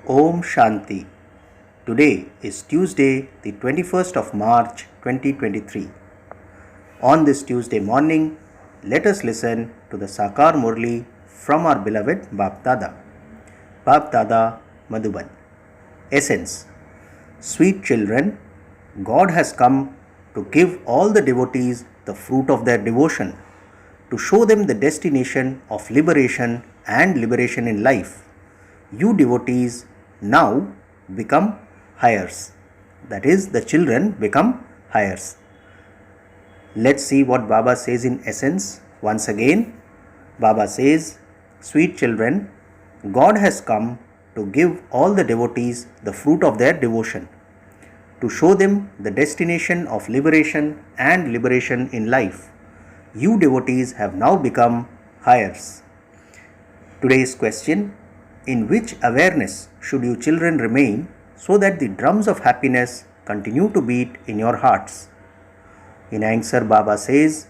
Om Shanti. Today is Tuesday, the 21st of March 2023. On this Tuesday morning, let us listen to the Sakar Murli from our beloved Bap Dada. Bap Dada Madhuban. Essence. Sweet children, God has come to give all the devotees the fruit of their devotion, to show them the destination of liberation and liberation in life. You devotees now become heirs. That is, the children become heirs. Let's see what Baba says in essence. Once again, Baba says, sweet children, God has come to give all the devotees the fruit of their devotion, to show them the destination of liberation and liberation in life. You devotees have now become heirs. Today's question: in which awareness should you children remain so that the drums of happiness continue to beat in your hearts? In answer, Baba says,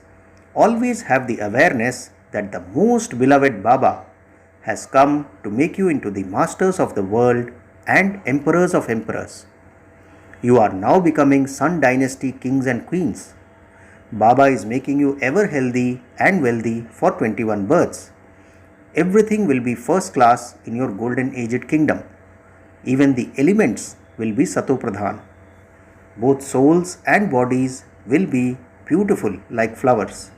always have the awareness that the most beloved Baba has come to make you into the masters of the world and emperors of emperors. You are now becoming Sun Dynasty kings and queens. Baba is making you ever healthy and wealthy for 21 births. Everything will be first class in your golden aged kingdom. Even the elements will be Satopradhan. Both souls and bodies will be beautiful like flowers.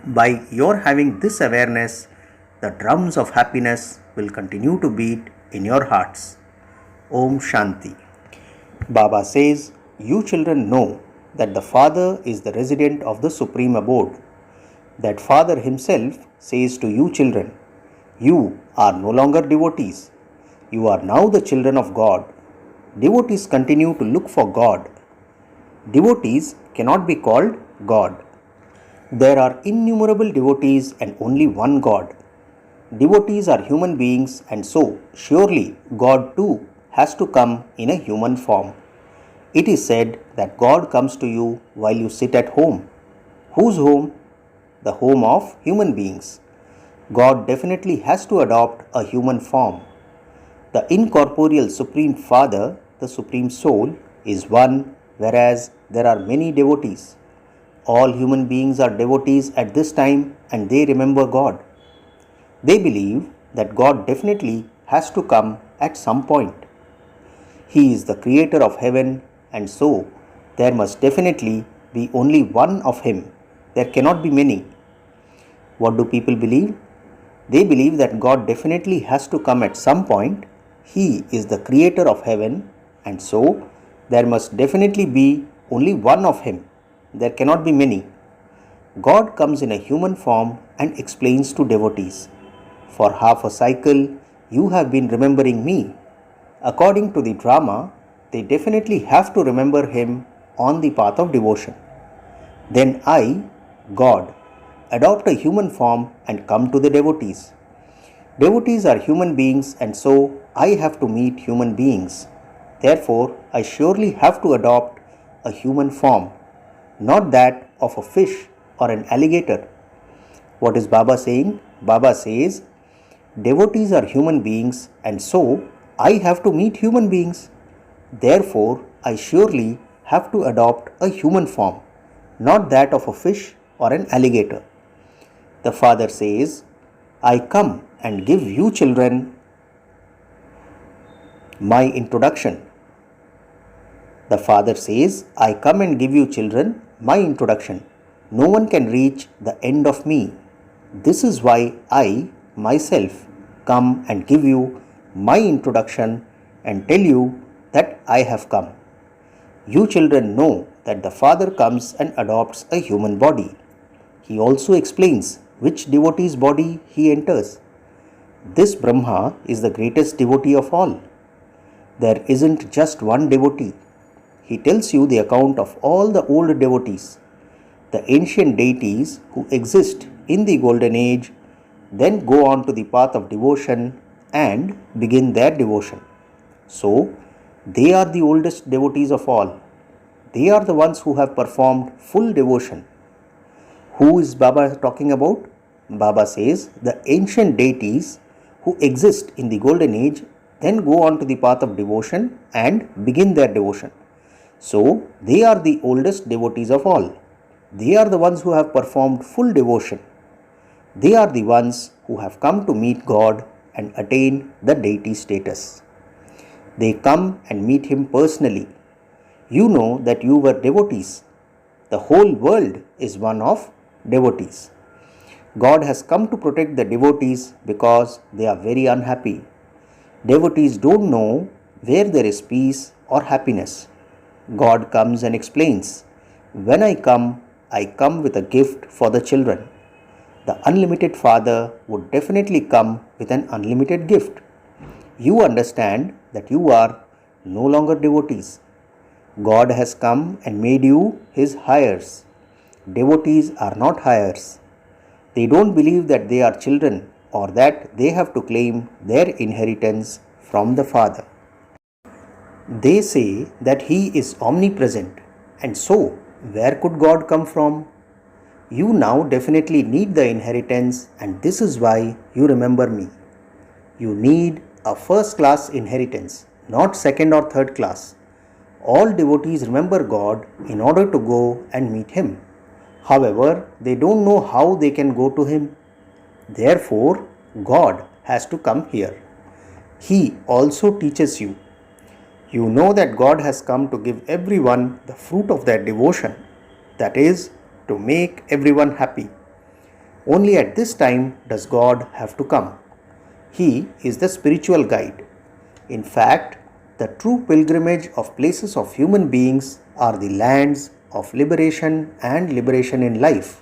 By your having this awareness, the drums of happiness will continue to beat in your hearts. Om Shanti. Baba says, you children know that the Father is the resident of the Supreme Abode. That Father himself says to you children, you are no longer devotees. You are now the children of God. Devotees continue to look for God. Devotees cannot be called God. There are innumerable devotees and only one God. Devotees are human beings, and so surely God too has to come in a human form. It is said that God comes to you while you sit at home. Whose home? The home of human beings. God definitely has to adopt a human form. The incorporeal Supreme Father, the Supreme Soul, is one, whereas there are many devotees. All human beings are devotees at this time and they remember God. They believe that God definitely has to come at some point. He is the creator of heaven, and so there must definitely be only one of him. There cannot be many. What do people believe? They believe that God definitely has to come at some point. He is the creator of heaven, and so there must definitely be only one of him. There cannot be many. God comes in a human form and explains to devotees, for half a cycle you have been remembering me. According to the drama, they definitely have to remember him on the path of devotion. Then I, God, adopt a human form and come to the devotees. Devotees are human beings, and so I have to meet human beings. Therefore, I surely have to adopt a human form, not that of a fish or an alligator. What is Baba saying? Baba says, devotees are human beings, and so I have to meet human beings. Therefore, I surely have to adopt a human form, not that of a fish or an alligator. The Father says, I come and give you children my introduction. The Father says, I come and give you children my introduction. No one can reach the end of me. This is why I, myself, come and give you my introduction and tell you that I have come. You children know that the Father comes and adopts a human body. He also explains which devotee's body he enters. This Brahma is the greatest devotee of all. There isn't just one devotee. He tells you the account of all the old devotees, the ancient deities who exist in the golden age, then go on to the path of devotion and begin their devotion. So, they are the oldest devotees of all. They are the ones who have performed full devotion. Who is Baba talking about? Baba says the ancient deities who exist in the golden age then go on to the path of devotion and begin their devotion. So, they are the oldest devotees of all. They are the ones who have performed full devotion. They are the ones who have come to meet God and attain the deity status. They come and meet Him personally. You know that you were devotees. The whole world is one of devotees. God has come to protect the devotees because they are very unhappy. Devotees don't know where there is peace or happiness. God comes and explains, "When I come with a gift for the children." The unlimited Father would definitely come with an unlimited gift. You understand that you are no longer devotees. God has come and made you His heirs. Devotees are not heirs. They don't believe that they are children or that they have to claim their inheritance from the Father. They say that He is omnipresent, and so where could God come from? You now definitely need the inheritance, and this is why you remember me. You need a first class inheritance, not second or third class. All devotees remember God in order to go and meet Him. However, they don't know how they can go to Him. Therefore, God has to come here. He also teaches you. You know that God has come to give everyone the fruit of their devotion, that is, to make everyone happy. Only at this time does God have to come. He is the spiritual guide. In fact, the true pilgrimage of places of human beings are the lands of liberation and liberation in life.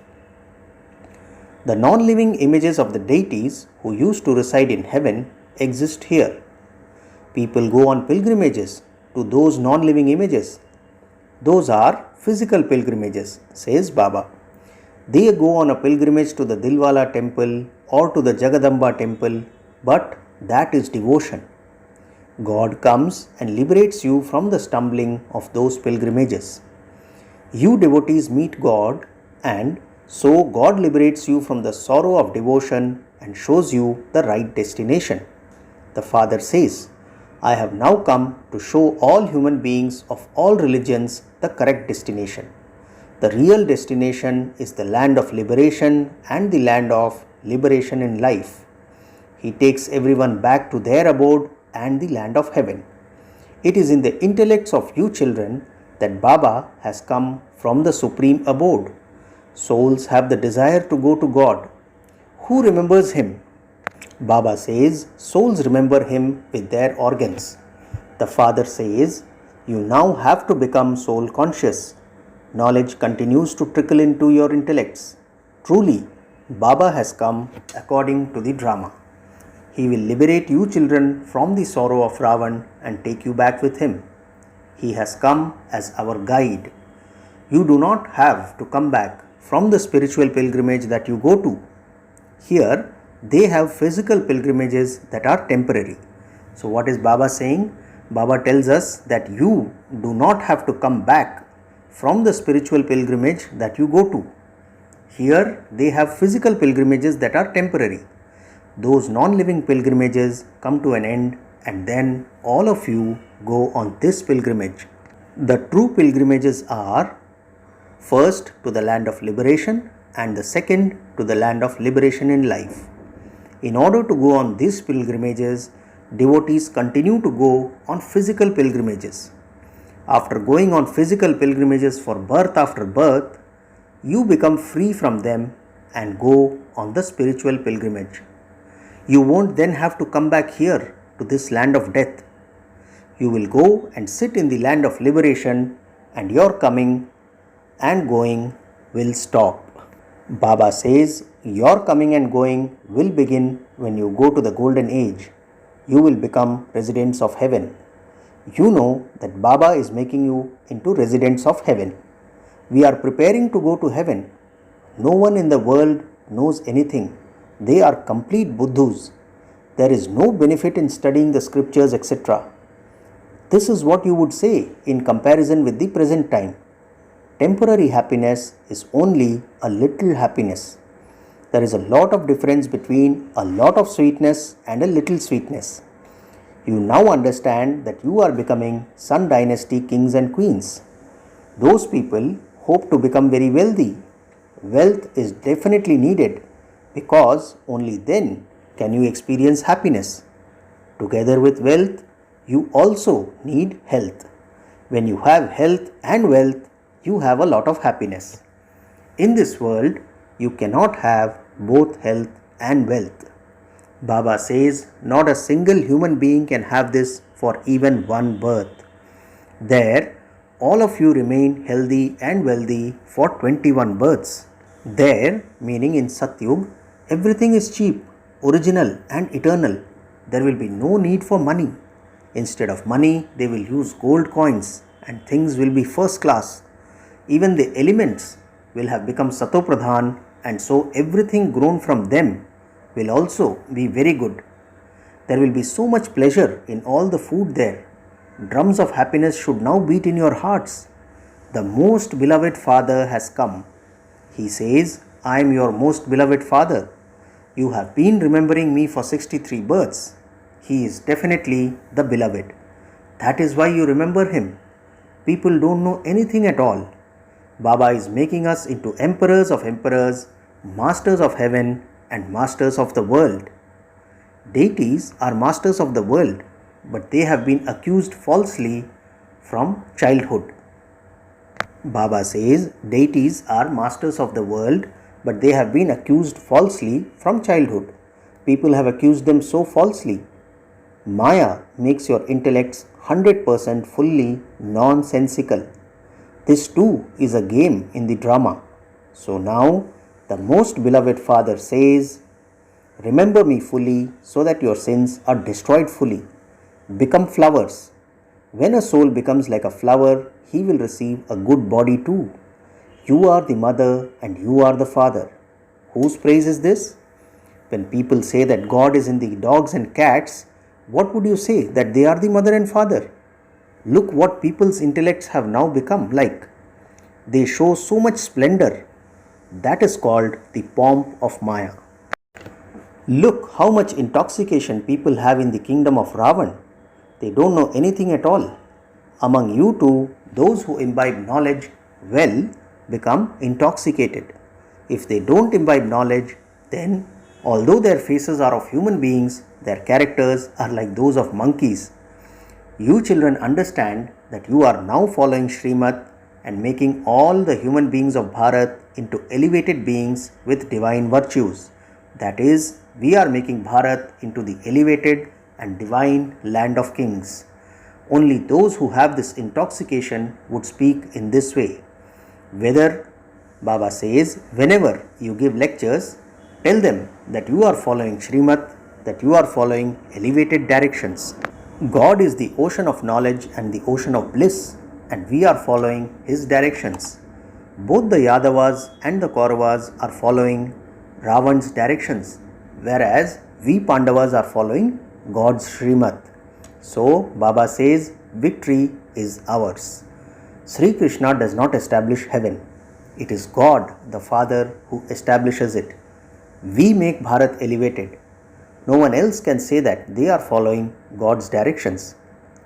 The non-living images of the deities who used to reside in heaven exist here. People go on pilgrimages to those non-living images. Those are physical pilgrimages, says Baba. They go on a pilgrimage to the Dilwala temple or to the Jagadamba temple, but that is devotion. God comes and liberates you from the stumbling of those pilgrimages. You devotees meet God, and so God liberates you from the sorrow of devotion and shows you the right destination. The Father says, "I have now come to show all human beings of all religions the correct destination. The real destination is the land of liberation and the land of liberation in life." He takes everyone back to their abode and the land of heaven. It is in the intellects of you children that Baba has come from the supreme abode. Souls have the desire to go to God. Who remembers Him? Baba says souls remember Him with their organs. The Father says, you now have to become soul conscious. Knowledge continues to trickle into your intellects. Truly, Baba has come according to the drama. He will liberate you children from the sorrow of Ravan and take you back with him. He has come as our guide. You do not have to come back from the spiritual pilgrimage that you go to. Here, they have physical pilgrimages that are temporary. So what is Baba saying? Baba tells us that you do not have to come back from the spiritual pilgrimage that you go to. Here, they have physical pilgrimages that are temporary. Those non-living pilgrimages come to an end, and then all of you go on this pilgrimage. The true pilgrimages are first to the land of liberation and the second to the land of liberation in life. In order to go on these pilgrimages, devotees continue to go on physical pilgrimages. After going on physical pilgrimages for birth after birth, you become free from them and go on the spiritual pilgrimage. You won't then have to come back here to this land of death. You will go and sit in the land of liberation, and your coming and going will stop. Baba says your coming and going will begin when you go to the golden age. You will become residents of heaven. You know that Baba is making you into residents of heaven. We are preparing to go to heaven. No one in the world knows anything. They are complete Buddhus. There is no benefit in studying the scriptures, etc. This is what you would say in comparison with the present time. Temporary happiness is only a little happiness. There is a lot of difference between a lot of sweetness and a little sweetness. You now understand that you are becoming Sun Dynasty kings and queens. Those people hope to become very wealthy. Wealth is definitely needed because only then can you experience happiness. Together with wealth, you also need health. When you have health and wealth, you have a lot of happiness. In this world, you cannot have both health and wealth. Baba says not a single human being can have this for even one birth. There, all of you remain healthy and wealthy for 21 births. There, meaning in Satyug, everything is cheap, original and eternal. There will be no need for money. Instead of money, they will use gold coins and things will be first class. Even the elements will have become Satopradhan, and so everything grown from them will also be very good. There will be so much pleasure in all the food there. Drums of happiness should now beat in your hearts. The most beloved Father has come. He says, I am your most beloved Father. You have been remembering me for 63 births. He is definitely the beloved. That is why you remember him. People don't know anything at all. Baba is making us into emperors of emperors, masters of heaven and masters of the world. Deities are masters of the world, but they have been accused falsely from childhood. Baba says deities are masters of the world, but they have been accused falsely from childhood. People have accused them so falsely. Maya makes your intellects 100% fully nonsensical. This too is a game in the drama. So now the most beloved Father says, remember me fully so that your sins are destroyed fully. Become flowers. When a soul becomes like a flower, he will receive a good body too. You are the mother and you are the father. Whose praise is this? When people say that God is in the dogs and cats, what would you say? That they are the mother and father? Look what people's intellects have now become like. They show so much splendor. That is called the pomp of Maya. Look how much intoxication people have in the kingdom of Ravan. They don't know anything at all. Among you too, those who imbibe knowledge well become intoxicated. If they don't imbibe knowledge, then although their faces are of human beings, their characters are like those of monkeys. You children understand that you are now following Srimad and making all the human beings of Bharat into elevated beings with divine virtues. That is, we are making Bharat into the elevated and divine land of kings. Only those who have this intoxication would speak in this way. Whether, Baba says, whenever you give lectures, tell them that you are following Srimad, that you are following elevated directions. God is the ocean of knowledge and the ocean of bliss, and we are following his directions. Both the Yadavas and the Kauravas are following Ravan's directions, whereas we Pandavas are following God's Srimad. So Baba says victory is ours. Sri Krishna does not establish heaven. It is God, the Father, who establishes it. We make Bharat elevated. No one else can say that they are following God's directions.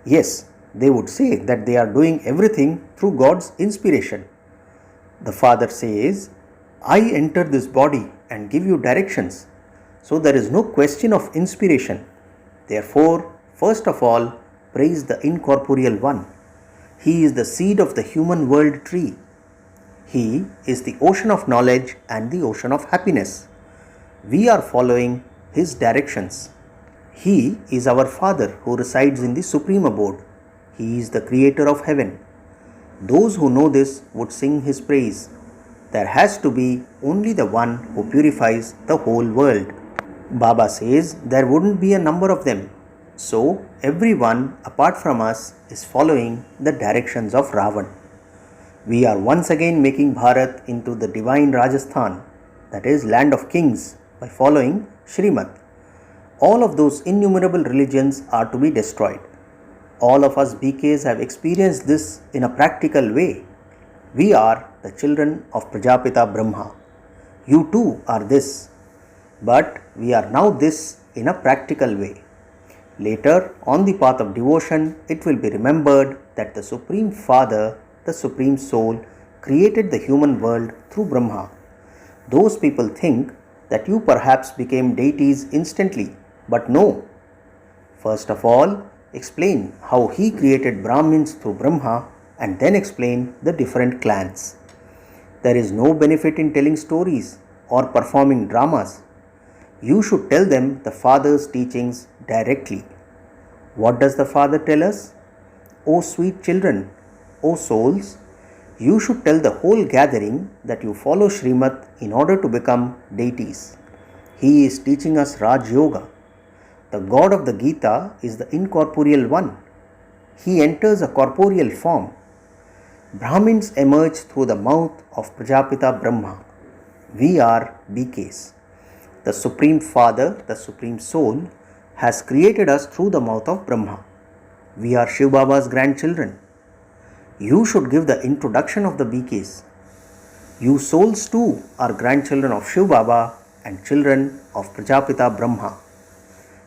Yes, they would say that they are doing everything through God's inspiration. The Father says, I enter this body and give you directions. So there is no question of inspiration. Therefore, first of all, praise the incorporeal one. He is the seed of the human world tree. He is the ocean of knowledge and the ocean of happiness. We are following his directions. He is our Father who resides in the supreme abode. He is the creator of heaven. Those who know this would sing his praise. There has to be only the one who purifies the whole world. Baba says there wouldn't be a number of them. So everyone apart from us is following the directions of Ravan. We are once again making Bharat into the divine Rajasthan, that is land of kings, by following Srimad. All of those innumerable religions are to be destroyed. All of us BKs have experienced this in a practical way. We are the children of Prajapita Brahma. You too are this. But we are now this in a practical way. Later, on the path of devotion, it will be remembered that the Supreme Father, the Supreme Soul, created the human world through Brahma. Those people think that you perhaps became deities instantly, but no. First of all, explain how he created Brahmins through Brahma and then explain the different clans. There is no benefit in telling stories or performing dramas. You should tell them the Father's teachings directly. What does the Father tell us? O sweet children, O souls, you should tell the whole gathering that you follow Srimad in order to become deities. He is teaching us Raj Yoga. The God of the Gita is the incorporeal one. He enters a corporeal form. Brahmins emerge through the mouth of Prajapita Brahma. We are BKs. The Supreme Father, the Supreme Soul, has created us through the mouth of Brahma. We are Shiv Baba's grandchildren. You should give the introduction of the BKs. You souls too are grandchildren of Shiv Baba and children of Prajapita Brahma.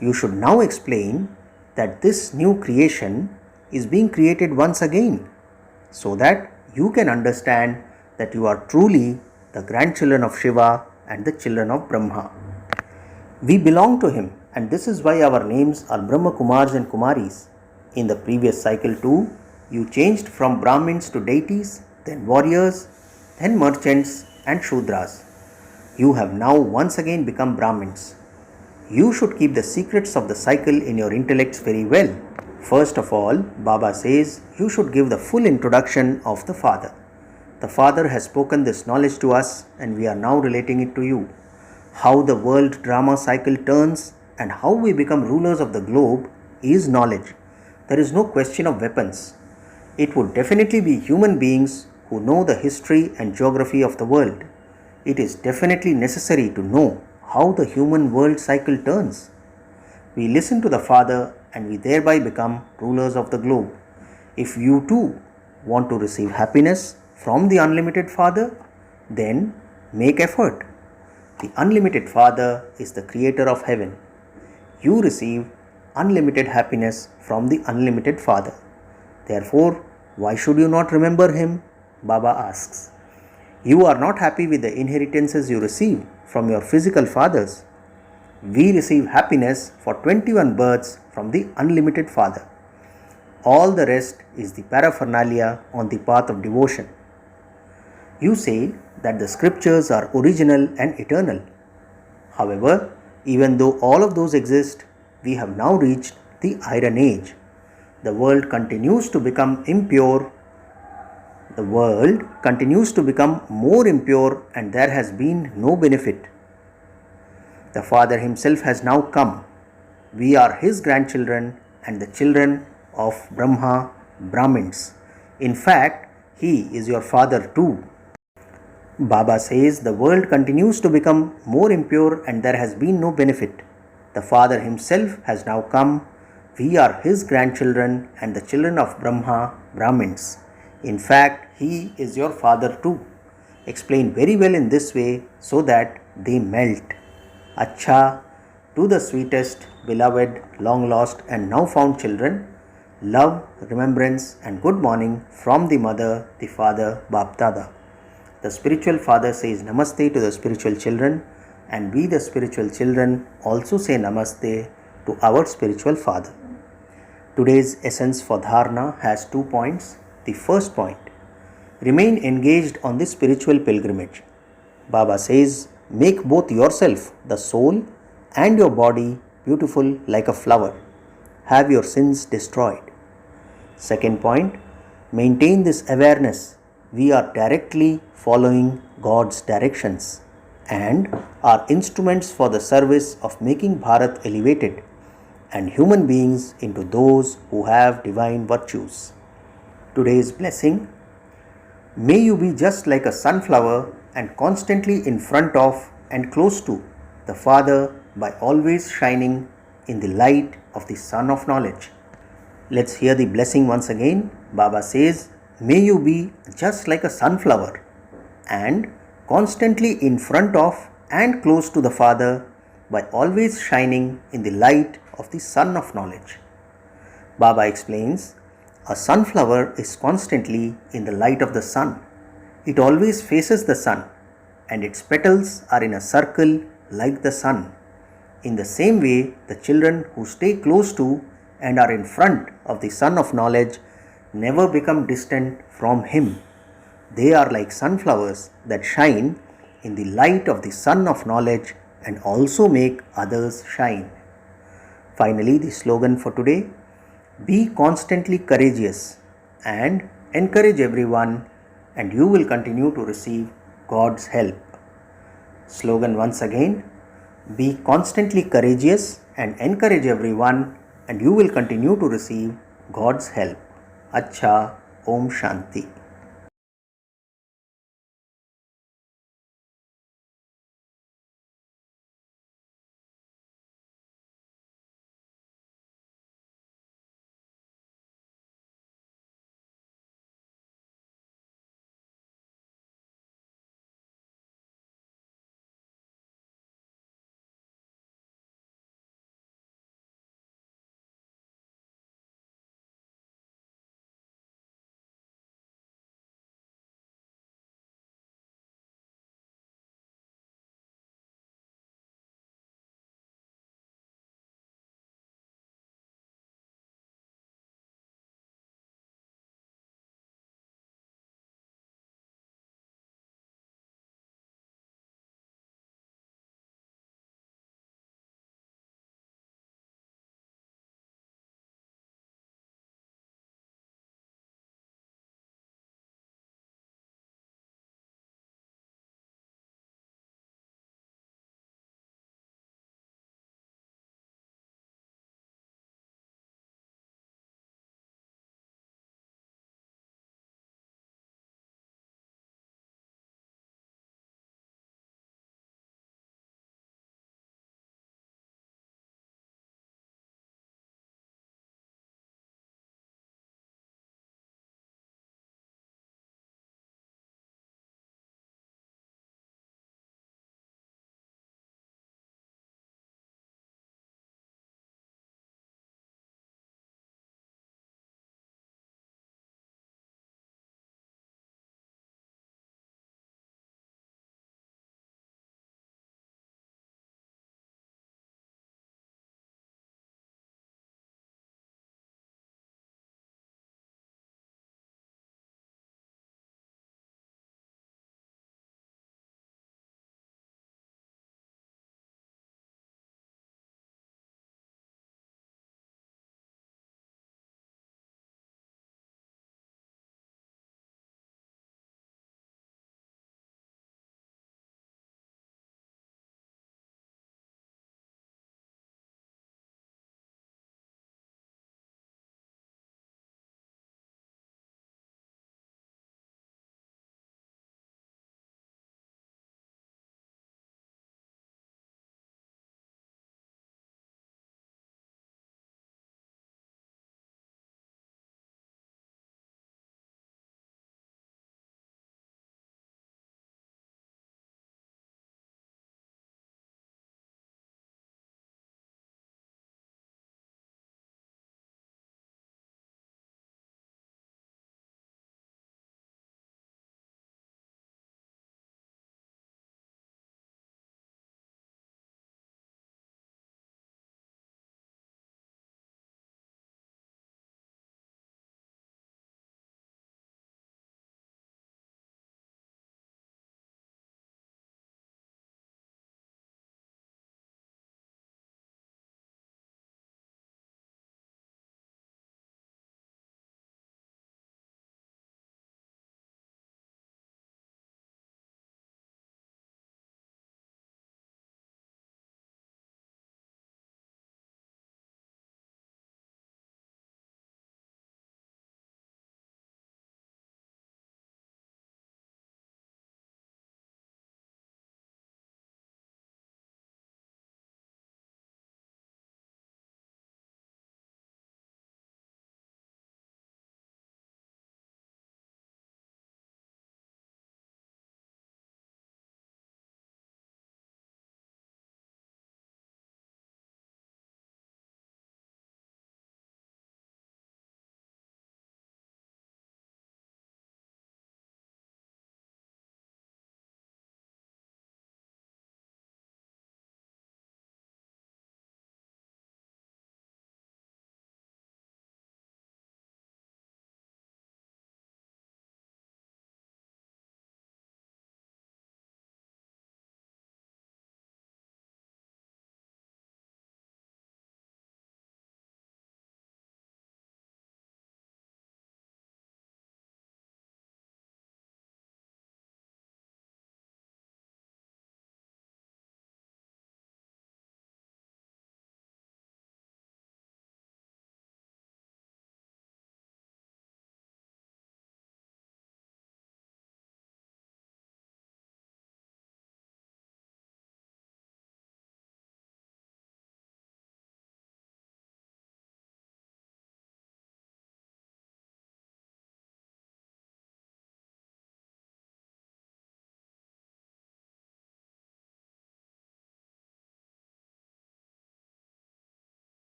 You should now explain that this new creation is being created once again, so that you can understand that you are truly the grandchildren of Shiva and the children of Brahma. We belong to him, and this is why our names are Brahma Kumars and Kumaris. In the previous cycle too, you changed from Brahmins to deities, then warriors, then merchants and Shudras. You have now once again become Brahmins. You should keep the secrets of the cycle in your intellects very well. First of all, Baba says you should give the full introduction of the Father. The Father has spoken this knowledge to us and we are now relating it to you. How the world drama cycle turns and how we become rulers of the globe is knowledge. There is no question of weapons. It would definitely be human beings who know the history and geography of the world. It is definitely necessary to know how the human world cycle turns. We listen to the Father and we thereby become rulers of the globe. If you too want to receive happiness from the unlimited Father, then make effort. The unlimited Father is the creator of heaven. You receive unlimited happiness from the unlimited Father. Therefore, why should you not remember him? Baba asks. You are not happy with the inheritances you receive from your physical fathers. We receive happiness for 21 births from the unlimited Father. All the rest is the paraphernalia on the path of devotion. You say that the scriptures are original and eternal. However, even though all of those exist, we have now reached the Iron Age. The world continues to become impure. The world continues to become more impure and there has been no benefit. The Father himself has now come. We are his grandchildren and the children of Brahma, Brahmins. In fact, he is your father too. Baba says the world continues to become more impure and there has been no benefit. The Father himself has now come. We are his grandchildren and the children of Brahma, Brahmins. In fact, he is your father too. Explain very well in this way so that they melt. Acha, to the sweetest, beloved, long lost and now found children, love, remembrance and good morning from the mother, the father, Bap Dada. The spiritual father says namaste to the spiritual children and we the spiritual children also say namaste to our spiritual father. Today's essence for dharana has 2 points. The first point, remain engaged on this spiritual pilgrimage. Baba says, make both yourself, the soul, and your body beautiful like a flower. Have your sins destroyed. Second point, maintain this awareness. We are directly following God's directions and are instruments for the service of making Bharat elevated and human beings into those who have divine virtues. Today's blessing, may you be just like a sunflower and constantly in front of and close to the Father by always shining in the light of the Sun of Knowledge. Let's hear the blessing once again. Baba says, may you be just like a sunflower and constantly in front of and close to the Father by always shining in the light of the sun of knowledge. Baba explains, a sunflower is constantly in the light of the sun. It always faces the sun, and its petals are in a circle like the sun. In the same way, the children who stay close to and are in front of the sun of knowledge never become distant from him. They are like sunflowers that shine in the light of the sun of knowledge and also make others shine. Finally, the slogan for today: be constantly courageous and encourage everyone, and you will continue to receive God's help. Slogan once again: be constantly courageous and encourage everyone, and you will continue to receive God's help. Acha, Om Shanti.